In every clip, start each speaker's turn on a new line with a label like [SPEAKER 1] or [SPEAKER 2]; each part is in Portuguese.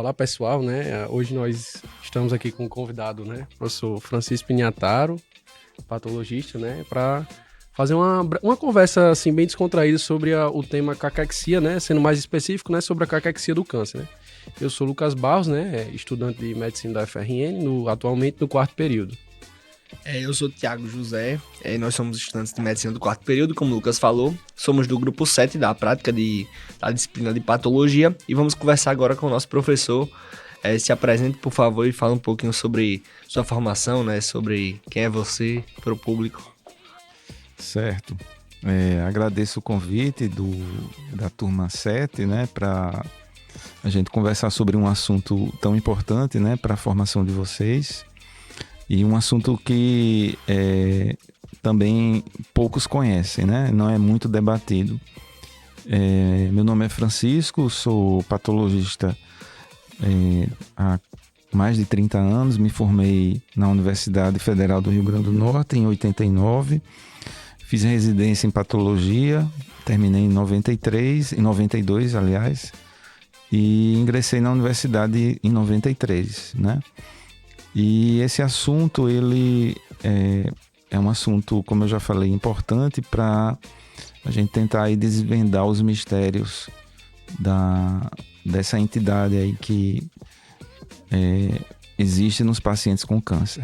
[SPEAKER 1] Olá, pessoal, né? Hoje nós estamos aqui com um convidado, né? O professor Francisco Pinhataro, patologista, né? Para fazer uma conversa, assim, bem descontraída sobre o tema caquexia, né? Sendo mais específico, né? Sobre a caquexia do câncer, né? Eu sou Lucas Barros, né? Estudante de medicina da UFRN, atualmente no 4º período.
[SPEAKER 2] Eu sou Thiago José, nós somos estudantes de medicina do 4º período, como o Lucas falou, somos do grupo 7 da prática da disciplina de patologia e vamos conversar agora com o nosso professor. Se apresente, por favor, e fala um pouquinho sobre sua formação, né, sobre quem é você para o público.
[SPEAKER 3] Certo. Agradeço o convite da turma 7, né, para a gente conversar sobre um assunto tão importante, né, para a formação de vocês. E um assunto que também poucos conhecem, né? Não é muito debatido. Meu nome é Francisco, sou patologista há mais de 30 anos. Me formei na Universidade Federal do Rio Grande do Norte em 89. Fiz residência em patologia, terminei em 92, aliás. E ingressei na universidade em 93, né? E esse assunto, ele é um assunto, como eu já falei, importante para a gente tentar aí desvendar os mistérios dessa entidade aí que existe nos pacientes com câncer.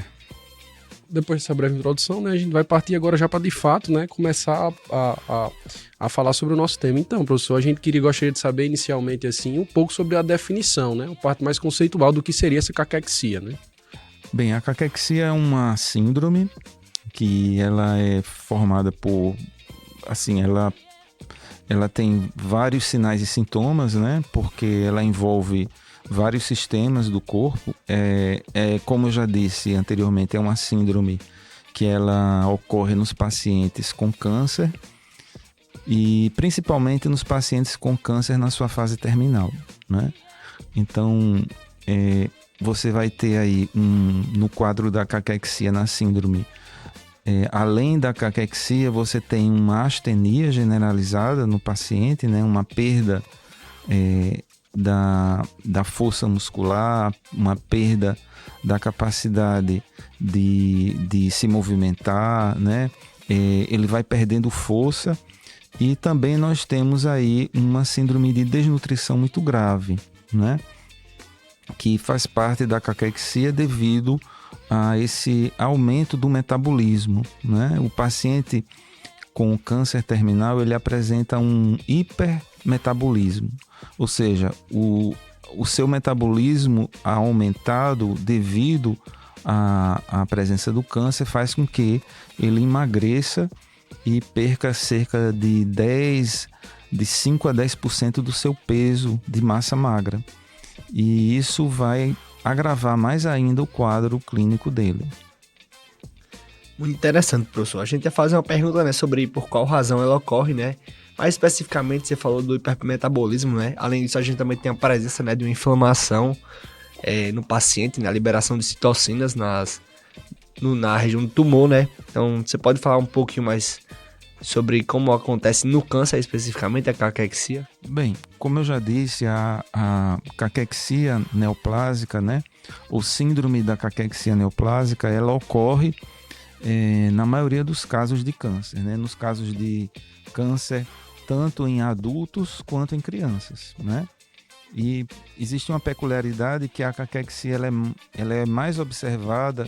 [SPEAKER 1] Depois dessa breve introdução, né, a gente vai partir agora já para, de fato, né, começar a falar sobre o nosso tema. Então, professor, a gente gostaria de saber inicialmente assim, um pouco sobre a definição, né, a parte mais conceitual do que seria essa caquexia, né?
[SPEAKER 3] Bem, a caquexia é uma síndrome que ela é formada por, assim, ela tem vários sinais e sintomas, né? Porque ela envolve vários sistemas do corpo. Como eu já disse anteriormente, é uma síndrome que ela ocorre nos pacientes com câncer e principalmente nos pacientes com câncer na sua fase terminal, né? Então, você vai ter aí no quadro da caquexia, na síndrome, além da caquexia, você tem uma astenia generalizada no paciente, né? Uma perda da força muscular, uma perda da capacidade de se movimentar, né? Ele vai perdendo força e também nós temos aí uma síndrome de desnutrição muito grave, né? Que faz parte da caquexia devido a esse aumento do metabolismo, né? O paciente com câncer terminal, ele apresenta um hipermetabolismo, ou seja, o seu metabolismo aumentado devido à presença do câncer faz com que ele emagreça e perca cerca de 5 a 10% do seu peso de massa magra. E isso vai agravar mais ainda o quadro clínico dele.
[SPEAKER 2] Muito interessante, professor. A gente ia fazer uma pergunta, né, sobre por qual razão ela ocorre, né? Mais especificamente, você falou do hipermetabolismo, né? Além disso, a gente também tem a presença, né, de uma inflamação no paciente, né? A liberação de citocinas na região do tumor, né? Então, você pode falar um pouquinho mais sobre como acontece no câncer, especificamente a caquexia?
[SPEAKER 3] Bem, como eu já disse, a caquexia neoplásica, né, ou síndrome da caquexia neoplásica, ela ocorre na maioria dos casos de câncer, né, nos casos de câncer tanto em adultos quanto em crianças, né? E existe uma peculiaridade que a caquexia ela é mais observada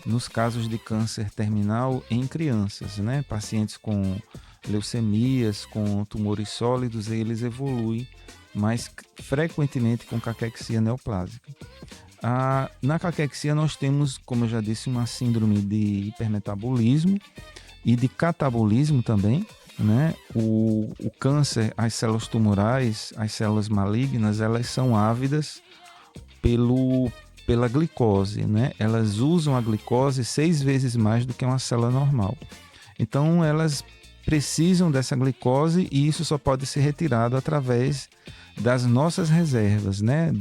[SPEAKER 3] nos casos de câncer terminal em crianças, né? Pacientes com leucemias, com tumores sólidos, eles evoluem mais frequentemente com caquexia neoplásica. Na caquexia nós temos, como eu já disse, uma síndrome de hipermetabolismo e de catabolismo também, né? O câncer, as células tumorais, as células malignas, elas são ávidas pela glicose, né? Elas usam a glicose 6 vezes mais do que uma célula normal. Então, elas precisam dessa glicose e isso só pode ser retirado através das nossas reservas, né?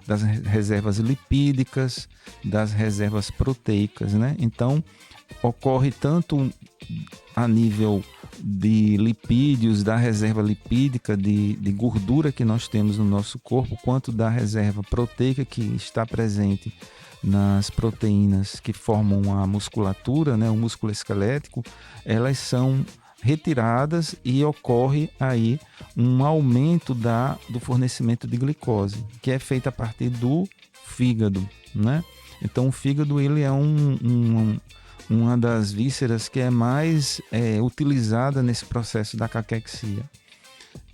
[SPEAKER 3] Das reservas lipídicas, das reservas proteicas, né? Então, ocorre tanto a nível de lipídios, da reserva lipídica de gordura que nós temos no nosso corpo, quanto da reserva proteica que está presente nas proteínas que formam a musculatura, né, o músculo esquelético, elas são retiradas e ocorre aí um aumento do fornecimento de glicose, que é feito a partir do fígado, né? Então o fígado ele é uma das vísceras que é mais utilizada nesse processo da caquexia.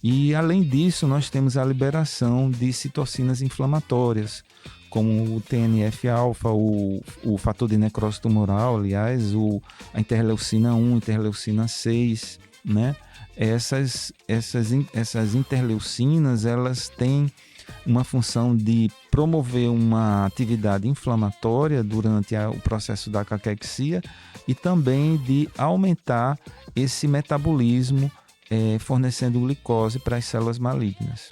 [SPEAKER 3] E além disso, nós temos a liberação de citocinas inflamatórias, como o TNF-alfa, o fator de necrose tumoral, aliás, a interleucina 1, interleucina 6, né? Essas interleucinas, elas têm uma função de promover uma atividade inflamatória durante o processo da caquexia e também de aumentar esse metabolismo, fornecendo glicose para as células malignas.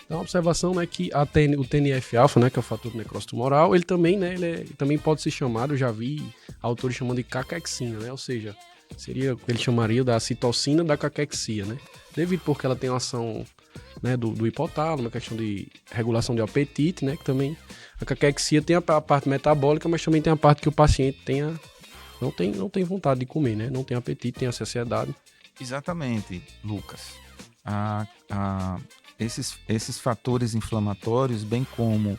[SPEAKER 1] Então, a observação, né, que o TNF-alfa, né, que é o fator de necrose tumoral, ele também, né, ele também pode ser chamado, eu já vi autores chamando de caquexina, né, ou seja, seria o que eles chamariam da citocina da caquexia, né, devido porque ela tem uma ação, né, do hipotálamo, uma questão de regulação de apetite, né, que também a caquexia tem a parte metabólica, mas também tem a parte que o paciente não tem vontade de comer, né, não tem apetite, tem a saciedade.
[SPEAKER 3] Exatamente, Lucas. Esses fatores inflamatórios, bem como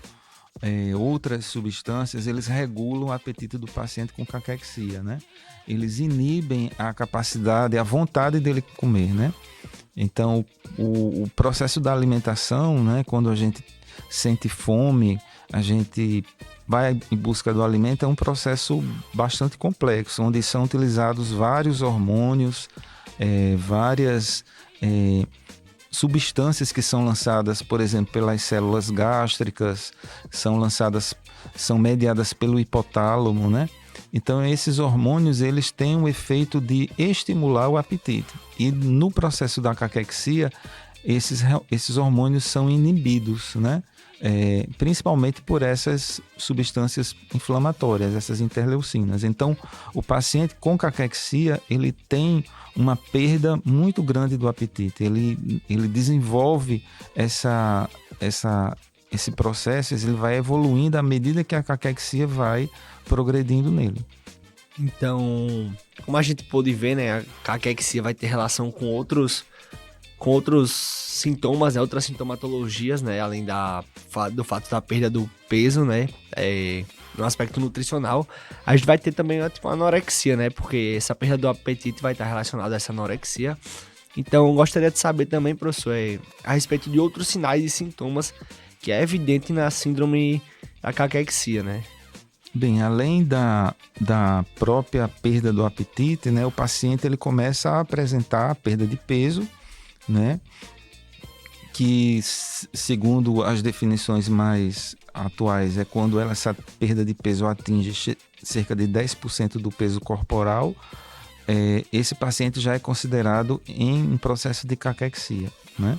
[SPEAKER 3] outras substâncias, eles regulam o apetite do paciente com caquexia, né? Eles inibem a capacidade, a vontade dele comer, né? Então, o processo da alimentação, né? Quando a gente sente fome, a gente vai em busca do alimento, é um processo bastante complexo, onde são utilizados vários hormônios, várias substâncias que são lançadas, por exemplo, pelas células gástricas, são mediadas pelo hipotálamo, né? Então, esses hormônios, eles têm um efeito de estimular o apetite. E no processo da caquexia, esses hormônios são inibidos, né? Principalmente por essas substâncias inflamatórias, essas interleucinas. Então, o paciente com caquexia, ele tem uma perda muito grande do apetite. Ele desenvolve esse processo, ele vai evoluindo à medida que a caquexia vai progredindo nele.
[SPEAKER 2] Então, como a gente pôde ver, né, a caquexia vai ter relação com outros sintomas, né, outras sintomatologias, né, além do fato da perda do peso, né, no aspecto nutricional. A gente vai ter também tipo, a anorexia, né, porque essa perda do apetite vai estar relacionada a essa anorexia. Então, eu gostaria de saber também, professor, a respeito de outros sinais e sintomas que é evidente na síndrome da caquexia, né?
[SPEAKER 3] Bem, além da própria perda do apetite, né, o paciente ele começa a apresentar a perda de peso, né, que segundo as definições mais atuais é quando essa perda de peso atinge cerca de 10% do peso corporal, esse paciente já é considerado em um processo de caquexia, né?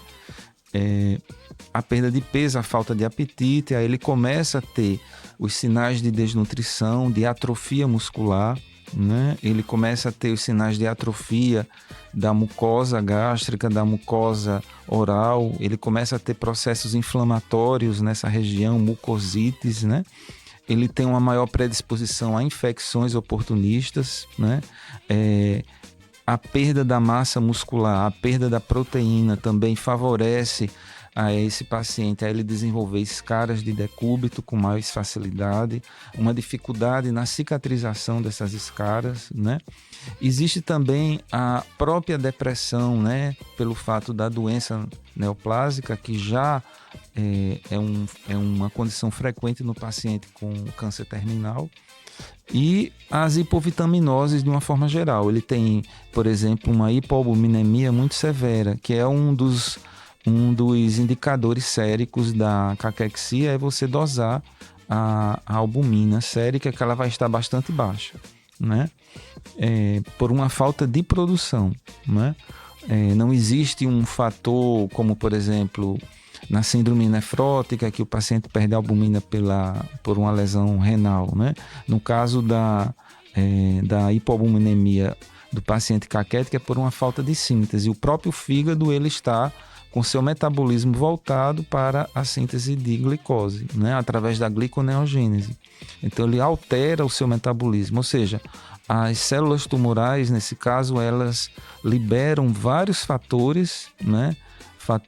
[SPEAKER 3] A perda de peso, a falta de apetite, aí ele começa a ter os sinais de desnutrição, de atrofia muscular, né? Ele começa a ter os sinais de atrofia da mucosa gástrica, da mucosa oral, ele começa a ter processos inflamatórios nessa região, mucosites, né? Ele tem uma maior predisposição a infecções oportunistas, né? A perda da massa muscular, a perda da proteína também favorece a esse paciente a ele desenvolver escaras de decúbito com mais facilidade, uma dificuldade na cicatrização dessas escaras, né? Existe também a própria depressão, né? Pelo fato da doença neoplásica, que já é uma condição frequente no paciente com câncer terminal. E as hipovitaminoses de uma forma geral. Ele tem, por exemplo, uma hipoalbuminemia muito severa, que é um dos indicadores séricos da caquexia, é você dosar a albumina sérica, que ela vai estar bastante baixa, né? Por uma falta de produção, né? Não existe um fator como, por exemplo, na síndrome nefrótica, que o paciente perde a albumina por uma lesão renal, né? No caso da hipoalbuminemia do paciente caquético é por uma falta de síntese. O próprio fígado ele está com seu metabolismo voltado para a síntese de glicose, né, através da gliconeogênese. Então ele altera o seu metabolismo, ou seja, as células tumorais, nesse caso, elas liberam vários fatores, né,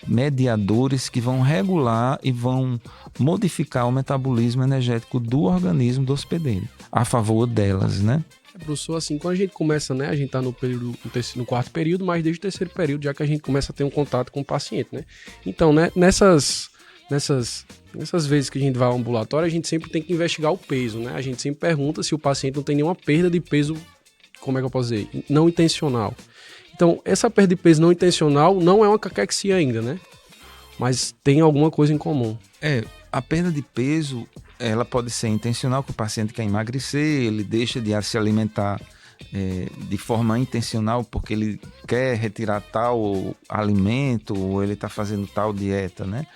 [SPEAKER 3] mediadores que vão regular e vão modificar o metabolismo energético do organismo do hospedeiro, a favor delas, né?
[SPEAKER 1] Professor, assim, quando a gente começa, né, a gente tá no quarto período, mas desde o terceiro período, já que a gente começa a ter um contato com o paciente, né? Então, né, nessas vezes que a gente vai ao ambulatório, a gente sempre tem que investigar o peso, né? A gente sempre pergunta se o paciente não tem nenhuma perda de peso, como é que eu posso dizer? Não intencional. Então, essa perda de peso não intencional não é uma caquexia ainda, né? Mas tem alguma coisa em comum.
[SPEAKER 3] A perda de peso, ela pode ser intencional, que o paciente quer emagrecer, ele deixa de se alimentar de forma intencional porque ele quer retirar tal alimento ou ele está fazendo tal dieta, né?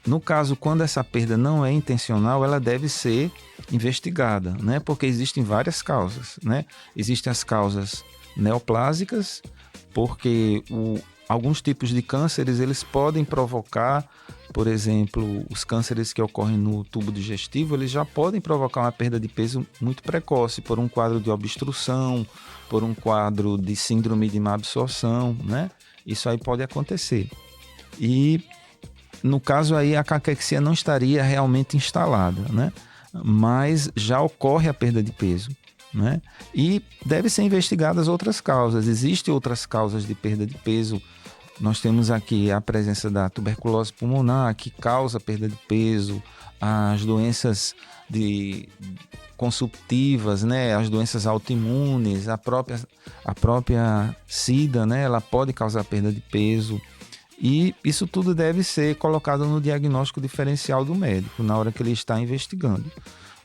[SPEAKER 3] No caso, quando essa perda não é intencional, ela deve ser investigada, né? Porque existem várias causas, né? Existem as causas neoplásicas, porque alguns tipos de cânceres, eles podem provocar, por exemplo, os cânceres que ocorrem no tubo digestivo, eles já podem provocar uma perda de peso muito precoce, por um quadro de obstrução, por um quadro de síndrome de má absorção, né? Isso aí pode acontecer. E, no caso aí, a caquexia não estaria realmente instalada, né? Mas já ocorre a perda de peso, né? E deve ser investigadas outras causas. Existem outras causas de perda de peso. Nós temos aqui a presença da tuberculose pulmonar, que causa perda de peso, as doenças consumptivas, né? As doenças autoimunes, a própria SIDA, né? Ela pode causar perda de peso. E isso tudo deve ser colocado no diagnóstico diferencial do médico, na hora que ele está investigando.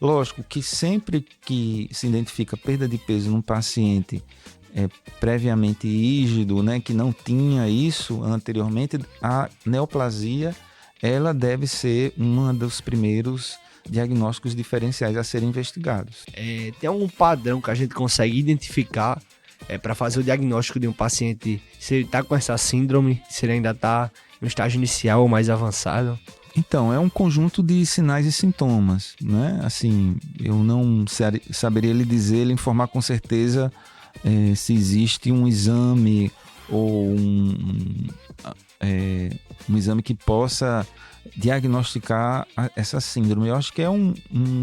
[SPEAKER 3] Lógico que sempre que se identifica perda de peso num paciente previamente rígido, né, que não tinha isso anteriormente, a neoplasia ela deve ser um dos primeiros diagnósticos diferenciais a serem investigados.
[SPEAKER 2] Tem algum padrão que a gente consegue identificar para fazer o diagnóstico de um paciente, se ele está com essa síndrome, se ele ainda está no estágio inicial ou mais avançado?
[SPEAKER 3] Então, é um conjunto de sinais e sintomas, né? Assim, eu não saberia lhe dizer, lhe informar com certeza se existe um exame ou um exame que possa diagnosticar essa síndrome. Eu acho que é um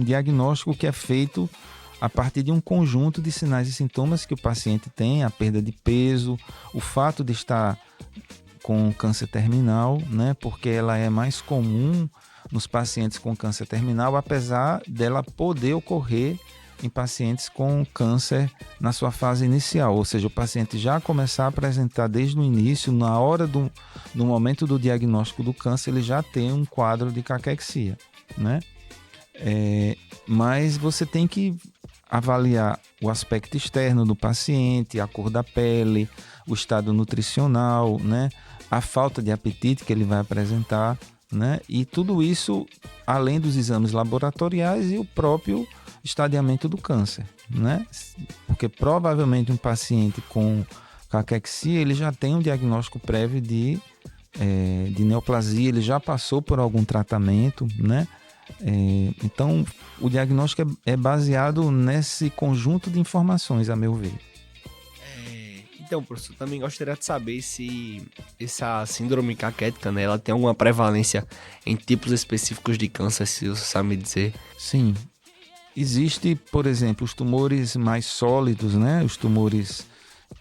[SPEAKER 3] diagnóstico que é feito a partir de um conjunto de sinais e sintomas que o paciente tem, a perda de peso, o fato de estar com câncer terminal, né? Porque ela é mais comum nos pacientes com câncer terminal, apesar dela poder ocorrer em pacientes com câncer na sua fase inicial, ou seja, o paciente já começar a apresentar desde o início, na hora no momento do diagnóstico do câncer, ele já tem um quadro de caquexia, né? Mas você tem que avaliar o aspecto externo do paciente, a cor da pele, o estado nutricional, né? A falta de apetite que ele vai apresentar, né? E tudo isso além dos exames laboratoriais e o próprio estadiamento do câncer, né? Porque provavelmente um paciente com caquexia, ele já tem um diagnóstico prévio de neoplasia, ele já passou por algum tratamento, né? Então, o diagnóstico é baseado nesse conjunto de informações, a meu ver.
[SPEAKER 2] Então, professor, também gostaria de saber se essa síndrome caquética, né, ela tem alguma prevalência em tipos específicos de câncer, se você sabe me dizer.
[SPEAKER 3] Sim. Existe, por exemplo, os tumores mais sólidos, né? Os tumores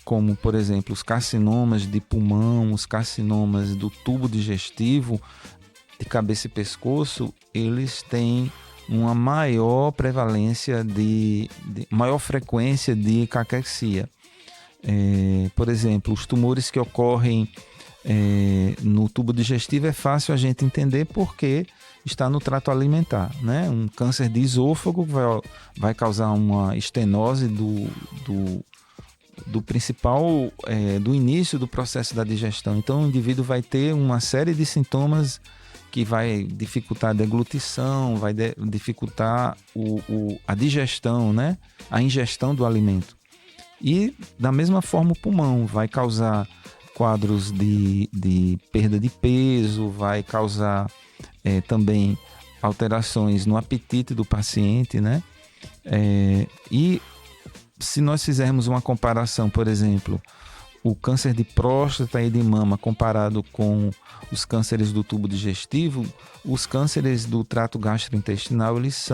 [SPEAKER 3] como, por exemplo, os carcinomas de pulmão, os carcinomas do tubo digestivo, de cabeça e pescoço, eles têm uma maior prevalência maior frequência de caquexia. Por exemplo, os tumores que ocorrem no tubo digestivo é fácil a gente entender porque está no trato alimentar, né? Um câncer de esôfago vai causar uma estenose do principal, do início do processo da digestão. Então o indivíduo vai ter uma série de sintomas que vai dificultar a deglutição, vai dificultar a digestão, né? A ingestão do alimento. E da mesma forma o pulmão vai causar quadros de perda de peso, vai causar também alterações no apetite do paciente, né? E se nós fizermos uma comparação, por exemplo, o câncer de próstata e de mama comparado com os cânceres do tubo digestivo, os cânceres do trato gastrointestinal, eles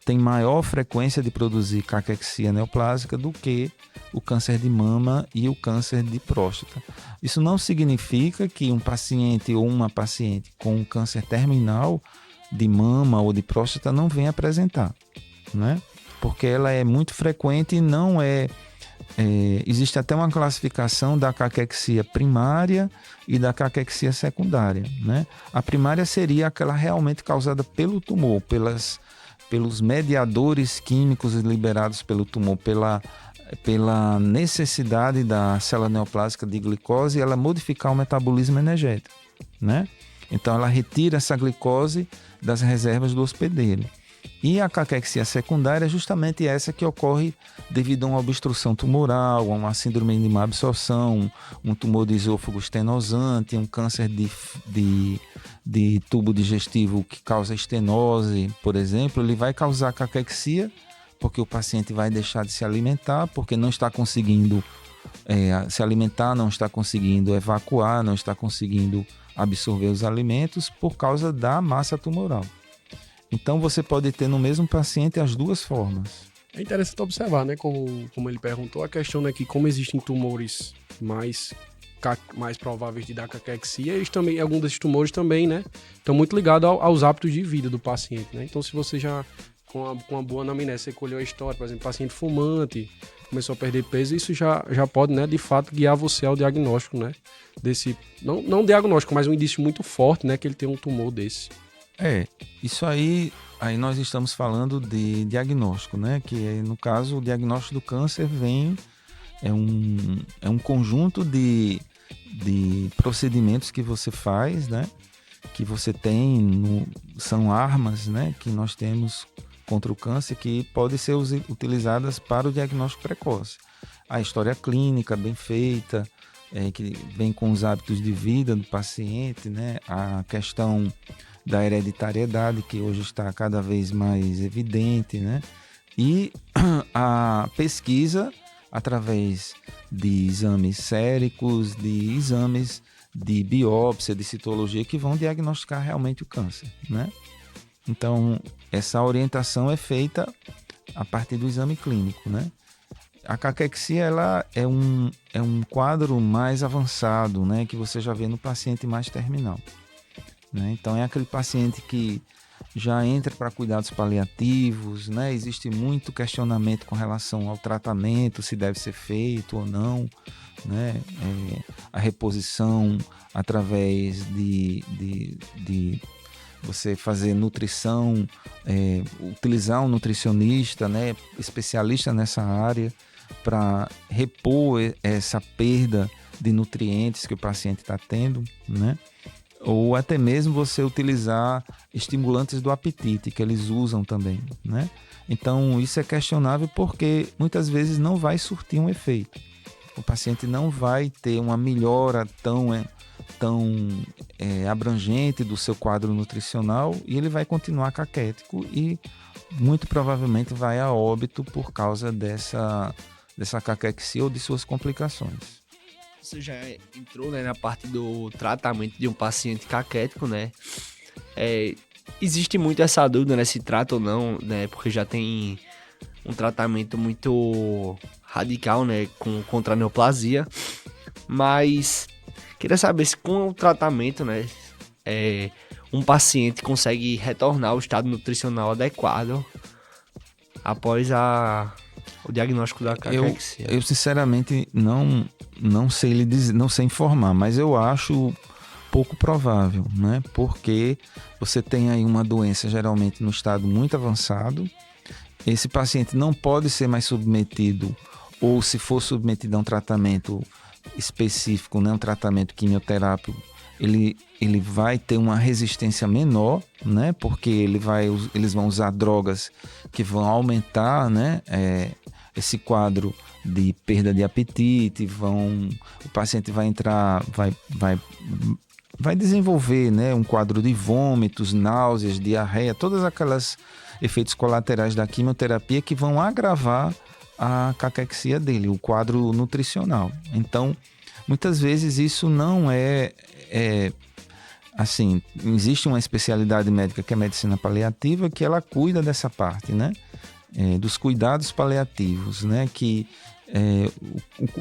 [SPEAKER 3] têm maior frequência de produzir caquexia neoplásica do que o câncer de mama e o câncer de próstata. Isso não significa que um paciente ou uma paciente com um câncer terminal de mama ou de próstata não venha apresentar, né? Porque ela é muito frequente e não existe até uma classificação da caquexia primária e da caquexia secundária, né? A primária seria aquela realmente causada pelo tumor, pelos mediadores químicos liberados pelo tumor, pela necessidade da célula neoplásica de glicose, ela modificar o metabolismo energético, né? Então ela retira essa glicose das reservas do hospedeiro. E a caquexia secundária é justamente essa que ocorre devido a uma obstrução tumoral, a uma síndrome de má absorção, um tumor de esôfago estenosante, um câncer de tubo digestivo que causa estenose, por exemplo. Ele vai causar caquexia porque o paciente vai deixar de se alimentar, porque não está conseguindo se alimentar, não está conseguindo evacuar, não está conseguindo absorver os alimentos por causa da massa tumoral. Então você pode ter no mesmo paciente as duas formas.
[SPEAKER 1] É interessante observar, né, como ele perguntou, a questão, né, que como existem tumores mais prováveis de dar caquexia, alguns desses tumores também, né, estão muito ligados aos hábitos de vida do paciente, né? Então se você já, com uma boa anamnese, você colheu a história, por exemplo, paciente fumante, começou a perder peso, isso já pode, né, de fato, guiar você ao diagnóstico, né, não diagnóstico, mas um indício muito forte, né, que ele tem um tumor desse.
[SPEAKER 3] Isso aí nós estamos falando de diagnóstico, né? Que no caso o diagnóstico do câncer é um conjunto de procedimentos que você faz, né? Que você tem, são armas, né? Que nós temos contra o câncer que podem ser utilizadas para o diagnóstico precoce. A história clínica bem feita, que vem com os hábitos de vida do paciente, né? A questão da hereditariedade, que hoje está cada vez mais evidente, né? E a pesquisa através de exames séricos, de exames de biópsia, de citologia, que vão diagnosticar realmente o câncer, né? Então, essa orientação é feita a partir do exame clínico, né? A caquexia, ela é um quadro mais avançado, né? Que você já vê no paciente mais terminal, né? Então é aquele paciente que já entra para cuidados paliativos, né? Existe muito questionamento com relação ao tratamento, se deve ser feito ou não, né? A reposição através de você fazer nutrição, utilizar um nutricionista, né? Especialista nessa área para repor essa perda de nutrientes que o paciente está tendo, né? Ou até mesmo você utilizar estimulantes do apetite, que eles usam também, né? Então, isso é questionável porque muitas vezes não vai surtir um efeito. O paciente não vai ter uma melhora tão abrangente do seu quadro nutricional e ele vai continuar caquético e muito provavelmente vai a óbito por causa dessa caquexia ou de suas complicações.
[SPEAKER 2] Você já entrou, né, na parte do tratamento de um paciente caquético, né? Existe muito essa dúvida, né, se trata ou não, né? Porque já tem um tratamento muito radical, né, contra a neoplasia. Mas queria saber se com o tratamento, né, um paciente consegue retornar ao estado nutricional adequado após o diagnóstico da caquexia.
[SPEAKER 3] Eu sinceramente não sei lhe dizer, não sei informar, mas eu acho pouco provável, né? Porque você tem aí uma doença geralmente no estado muito avançado. Esse paciente não pode ser mais submetido, ou se for submetido a um tratamento específico, né, um tratamento quimioterápico, ele vai ter uma resistência menor, né? Porque eles vão usar drogas que vão aumentar, né, esse quadro de perda de apetite, o paciente vai entrar, vai desenvolver, né, um quadro de vômitos, náuseas, diarreia, todas aquelas efeitos colaterais da quimioterapia que vão agravar a caquexia dele, o quadro nutricional. Então, muitas vezes isso não é assim, existe uma especialidade médica que é a medicina paliativa, que ela cuida dessa parte, né? Dos cuidados paliativos, né? Que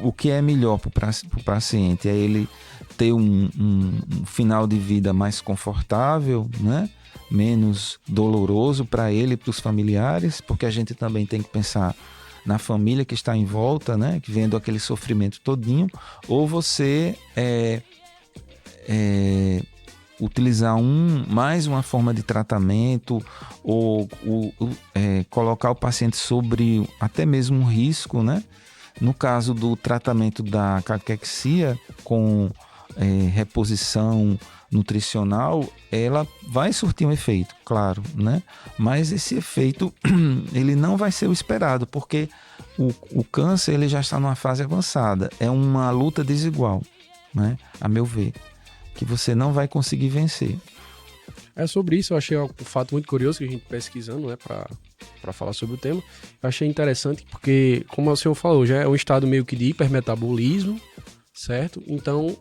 [SPEAKER 3] o que é melhor para o paciente é ele ter um final de vida mais confortável, né? Menos doloroso para ele e para os familiares, porque a gente também tem que pensar na família que está em volta, né? Que vendo aquele sofrimento todinho, ou você utilizar mais uma forma de tratamento ou colocar o paciente sobre até mesmo um risco, né? No caso do tratamento da caquexia com reposição nutricional, ela vai surtir um efeito, claro, né? Mas esse efeito ele não vai ser o esperado, porque o câncer ele já está numa fase avançada. É uma luta desigual, né? A meu ver, que você não vai conseguir vencer.
[SPEAKER 1] Sobre isso, eu achei um fato muito curioso que a gente pesquisando, né, para falar sobre o tema. Eu achei interessante porque, como o senhor falou, já é um estado meio que de hipermetabolismo, certo? Então,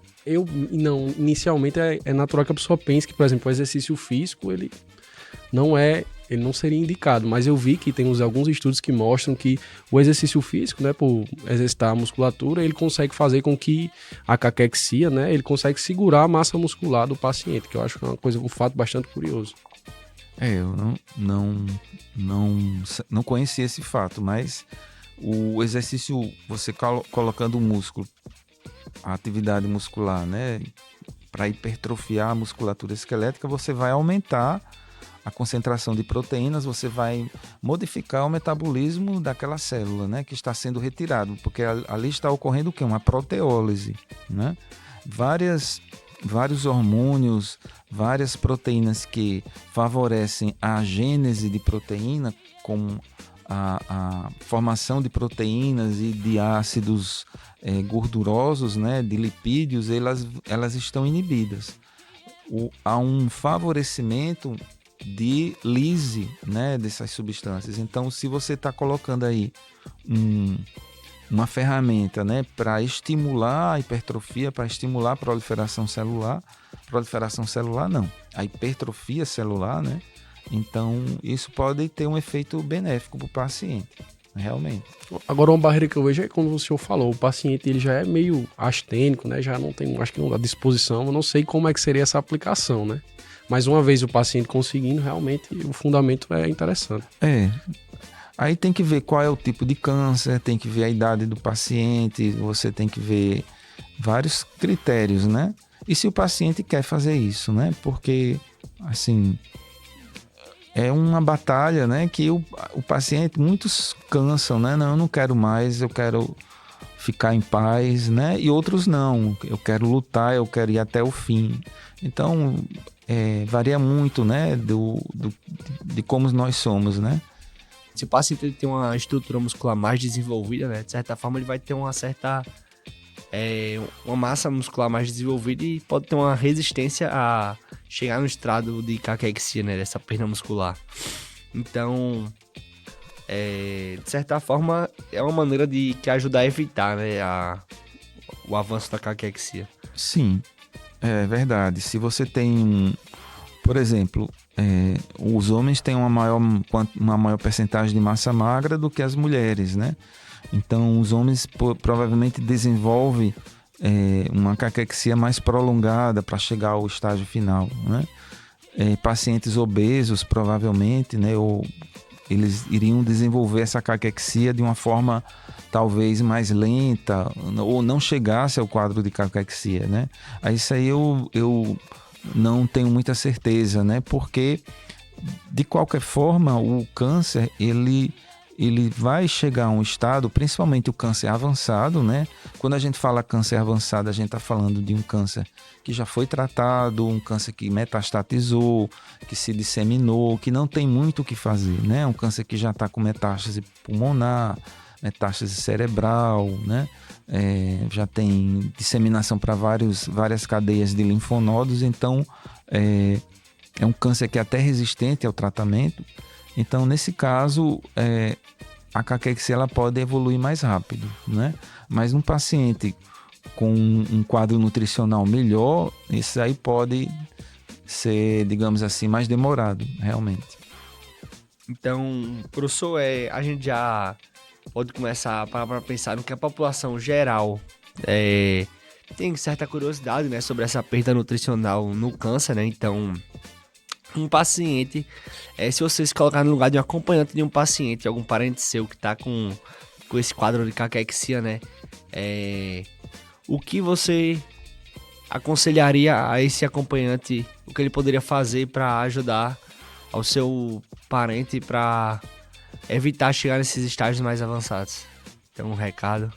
[SPEAKER 1] inicialmente é natural que a pessoa pense que, por exemplo, o exercício físico, ele não seria indicado, mas eu vi que tem alguns estudos que mostram que o exercício físico, né, por exercitar a musculatura, ele consegue fazer com que a caquexia, né, ele consegue segurar a massa muscular do paciente, que eu acho que é um fato bastante curioso.
[SPEAKER 3] Eu não conhecia esse fato, mas o exercício, você colocando o músculo, a atividade muscular, né, para hipertrofiar a musculatura esquelética, você vai aumentar a concentração de proteínas, você vai modificar o metabolismo daquela célula, né, que está sendo retirado, porque ali está ocorrendo o quê? Uma proteólise, né? Vários hormônios, várias proteínas que favorecem a gênese de proteína, como a formação de proteínas e de ácidos gordurosos, né, de lipídios, elas estão inibidas. Há um favorecimento de lise, né, dessas substâncias. Então, se você está colocando aí uma ferramenta, né, para estimular a hipertrofia, para estimular a proliferação celular não, a hipertrofia celular, né? Então, isso pode ter um efeito benéfico para o paciente, realmente.
[SPEAKER 1] Agora, uma barreira que eu vejo é como o senhor falou, o paciente ele já é meio astênico, né? Já não tem, acho que não dá disposição, eu não sei como é que seria essa aplicação, né? Mas uma vez o paciente conseguindo, realmente o fundamento é interessante.
[SPEAKER 3] Aí tem que ver qual é o tipo de câncer, tem que ver a idade do paciente, você tem que ver vários critérios, né? E se o paciente quer fazer isso, né? Porque, assim, é uma batalha, né? Que o paciente, muitos cansam, né? Não, eu não quero mais, eu quero ficar em paz, né? E outros não, eu quero lutar, eu quero ir até o fim. Então, varia muito, né? De como nós somos, né?
[SPEAKER 2] Se o paciente tem uma estrutura muscular mais desenvolvida, né? De certa forma, ele vai ter uma certa... uma massa muscular mais desenvolvida e pode ter uma resistência a chegar no estrado de caquexia, né? Dessa perda muscular. Então, de certa forma, é uma maneira que ajudar a evitar, né? O avanço da caquexia.
[SPEAKER 3] Sim, é verdade. Se você tem, por exemplo, os homens têm uma maior percentagem de massa magra do que as mulheres, né? Então, os homens provavelmente desenvolvem uma caquexia mais prolongada para chegar ao estágio final, né? Pacientes obesos, provavelmente, né? Ou eles iriam desenvolver essa caquexia de uma forma talvez mais lenta, ou não chegasse ao quadro de caquexia, né? Isso aí eu não tenho muita certeza, né? Porque, de qualquer forma, o câncer, ele vai chegar a um estado, principalmente o câncer avançado, né? Quando a gente fala câncer avançado, a gente está falando de um câncer que já foi tratado, um câncer que metastatizou, que se disseminou, que não tem muito o que fazer, né? Um câncer que já está com metástase pulmonar, metástase cerebral, né? Já tem disseminação para várias cadeias de linfonodos, então é um câncer que é até resistente ao tratamento. Então, nesse caso, a caquexia ela pode evoluir mais rápido, né? Mas num paciente com um quadro nutricional melhor, isso aí pode ser, digamos assim, mais demorado, realmente.
[SPEAKER 2] Então, professor, a gente já pode começar a parar para pensar no que a população geral tem certa curiosidade, né, sobre essa perda nutricional no câncer, né? Então, um paciente, se você se colocar no lugar de um acompanhante de um paciente, algum parente seu que está com esse quadro de caquexia, né? O que você aconselharia a esse acompanhante, o que ele poderia fazer para ajudar ao seu parente para evitar chegar nesses estágios mais avançados? Então, um recado.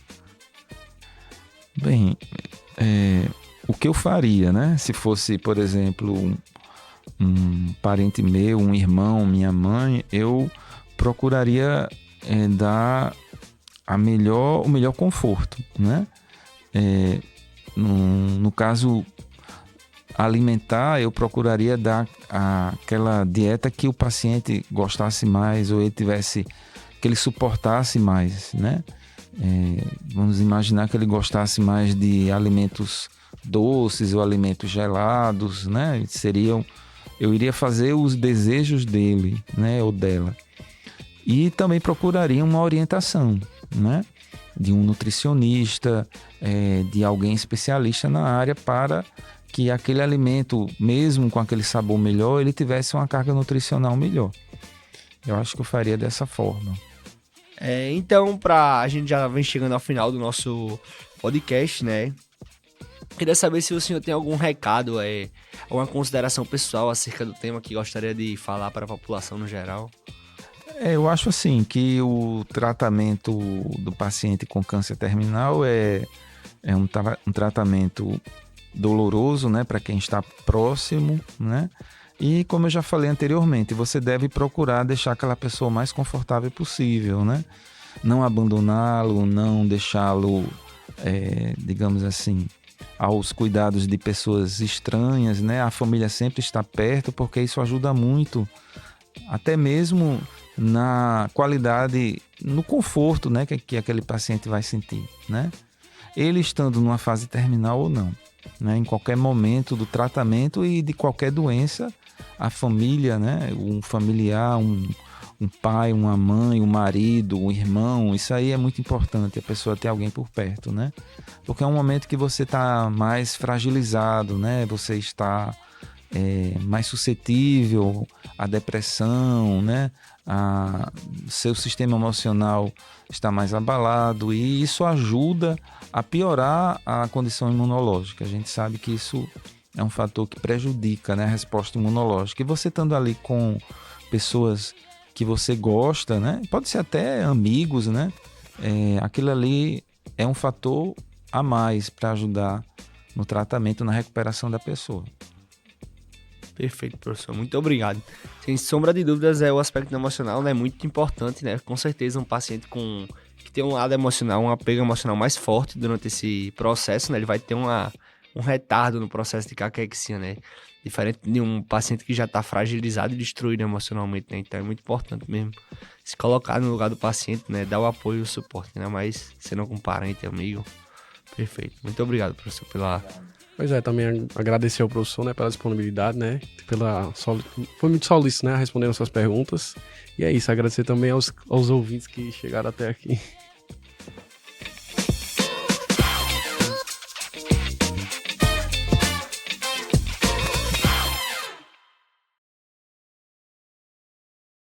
[SPEAKER 3] Bem, o que eu faria, né? Se fosse, por exemplo, um parente meu, um irmão, minha mãe, eu procuraria dar o melhor conforto, né? No caso alimentar, eu procuraria dar aquela dieta que o paciente gostasse mais, ou que ele suportasse mais, né? Vamos imaginar que ele gostasse mais de alimentos doces ou alimentos gelados, né? Eu iria fazer os desejos dele, né? Ou dela. E também procuraria uma orientação, né? De um nutricionista, de alguém especialista na área, para que aquele alimento, mesmo com aquele sabor melhor, ele tivesse uma carga nutricional melhor. Eu acho que eu faria dessa forma.
[SPEAKER 2] Então, a gente já vem chegando ao final do nosso podcast, né? Queria saber se o senhor tem algum recado, alguma consideração pessoal acerca do tema que gostaria de falar para a população no geral.
[SPEAKER 3] Eu acho assim que o tratamento do paciente com câncer terminal é um tratamento doloroso, né, para quem está próximo, né? E como eu já falei anteriormente, você deve procurar deixar aquela pessoa o mais confortável possível, né? Não abandoná-lo, não deixá-lo, digamos assim, aos cuidados de pessoas estranhas, né? A família sempre está perto, porque isso ajuda muito, até mesmo na qualidade, no conforto, né, que aquele paciente vai sentir, né? Ele estando numa fase terminal ou não, né? Em qualquer momento do tratamento e de qualquer doença, a família, né? Um familiar, um pai, uma mãe, um marido, um irmão, isso aí é muito importante, a pessoa ter alguém por perto, né? Porque é um momento que você está mais fragilizado, né? Você está mais suscetível à depressão, né? Seu sistema emocional está mais abalado, e isso ajuda a piorar a condição imunológica. A gente sabe que isso é um fator que prejudica, né, a resposta imunológica. E você estando ali com pessoas que você gosta, né? Pode ser até amigos, né? Aquilo ali é um fator a mais para ajudar no tratamento, na recuperação da pessoa.
[SPEAKER 2] Perfeito, professor. Muito obrigado. Sem sombra de dúvidas, o aspecto emocional, né, muito importante, né? Com certeza um paciente que tem um lado emocional, um apego emocional mais forte durante esse processo, né? Ele vai ter um retardo no processo de caquexia, né? Diferente de um paciente que já está fragilizado e destruído emocionalmente, né? Então é muito importante mesmo se colocar no lugar do paciente, né? Dar o apoio e o suporte, né? Mas sendo com parente, amigo. Perfeito. Muito obrigado, professor,
[SPEAKER 1] Pois também agradecer ao professor, né, pela disponibilidade, né? Foi muito solícito, né, respondendo suas perguntas. E é isso, agradecer também aos ouvintes que chegaram até aqui.